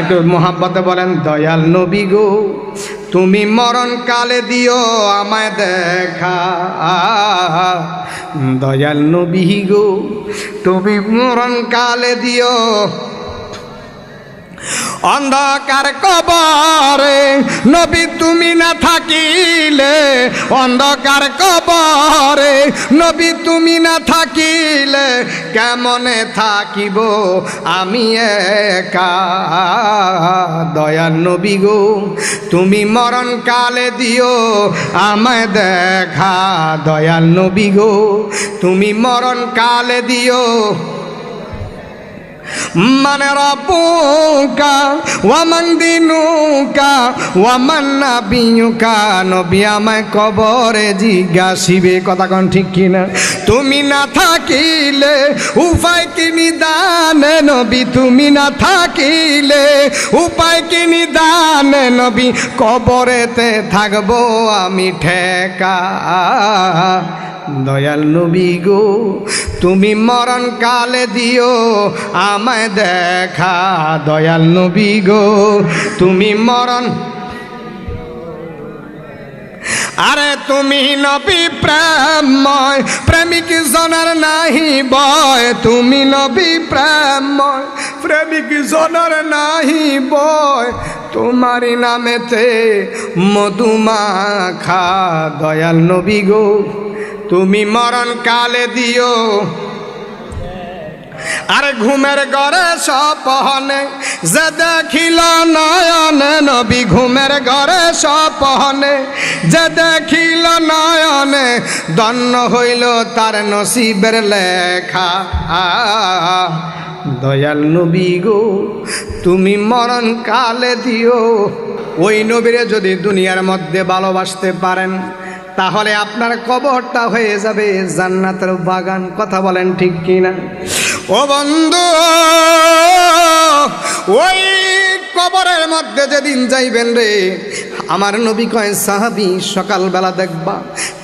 একটু মোহাব্বতে বলেন, দয়াল নবী গো তুমি মরণ কালে দিও আমায় দেখা। দয়াল নবী গো তুমি মরণ কালে দিও অন্ধকার কবরে নবী তুমি না থাকিলে, অন্ধকার কবরে নবী তুমি না থাকিলে কেমনে থাকিব আমি একা। দয়াল নবী গো তুমি মরণ কালে দিও আমায় দেখা। দয়াল নবী গো তুমি মরণ কালে দিও মান রাব্বুকা ওয়া মান দীনুকা ওয়া মান নাবিয়ুকা। নবী আমায় কবরে জিজ্ঞাসিবে, কথা কোন ঠিক কিনা? তুমি না থাকিলে উপায় কি নিদানে নবী, তুমি না থাকিলে উপায় কি নিদানে নবী, কবরেতে থাকবো আমি ঠেকা। দয়াল নবী গো তুমি মরণ কালে দিও আমায় দেখা। দয়াল নবী গো তুমি মরণ, আরে তুমি নবী প্রেমময়, প্রেমিক জনের নাহি বয়। তুমি নবী প্রেমময়, প্রেমিক জনের নাহি বয়। তোমারি নামেতে মধুমাখা। দয়াল নবী গো তুমি মরণ কালে দিও, আরে ঘুমের ঘরে স্বপনে যে দেখিল নয়নে নবী, ঘুমের ঘরে স্বপনে যে দেখিল নয়নে ধন্য হইল তার নসিবের লেখা। দয়াল নবী গো তুমি মরণ কালে দিও। ওই নবীরে যদি দুনিয়ার মধ্যে ভালোবাসতে পারেন তাহলে আপনার কবরটা হয়ে যাবে জান্নাতের বাগান। কথা বলেন ঠিক কিনা? ও বন্ধু, ওই কবরের মধ্যে যেদিন যাইবেন রে, আমার নবী কয় সাহাবী সকালবেলা দেখবা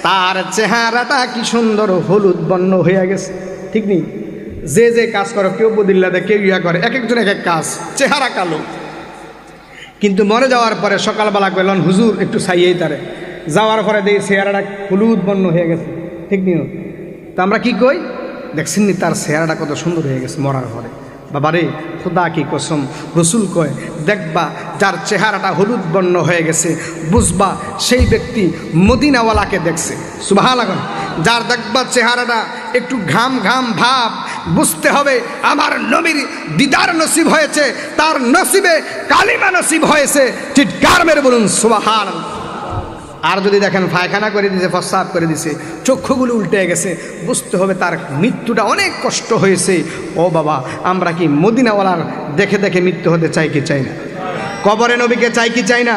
তার চেহারাটা কি সুন্দর হলুদ বর্ণ হয়ে গেছে। ঠিক নেই? যে যে কাজ করে, কেউ বদিল্লা দেয়, কেউ ইয়া করে, এক একজন এক এক কাজ, চেহারা কালো। কিন্তু মরে যাওয়ার পরে সকালবেলা কইলেন হুজুর একটু ছাইয়েই তারে, যাওয়ার পরে দেখি চেহারাটা হলুদ বর্ণ হয়ে গেছে। ঠিক নিও? তা আমরা কি কই, দেখছেন নি তার চেহারাটা কত সুন্দর হয়ে গেছে মরার পরে। বাবারে খোদা কি কসম, রসুল কয় দেখবা যার চেহারাটা হলুদ বর্ণ হয়ে গেছে বুঝবা সেই ব্যক্তি মদিনাওয়ালাকে দেখছে। সুবহানাল্লাহ। যার দেখবা চেহারাটা একটু ঘাম ঘাম ভাব, বুঝতে হবে আমার নবীর দিদার নসিব হয়েছে, তার নসিবে কালিমা নসিব হয়েছে। চিৎকার মেরে বলুন সুবহানাল্লাহ। আর যদি দেখেন পায়খানা করে দিয়েছে, প্রস্রাব করে দিয়েছে, চক্ষুগুলো উল্টে গেছে, বুঝতে হবে তার মৃত্যুটা অনেক কষ্ট হয়েছে। ও বাবা, আমরা কি মদিনাওয়ালার দেখে দেখে মৃত্যু হতে চাই কি চাই না? কবরে নবীকে চাই কি চাই না?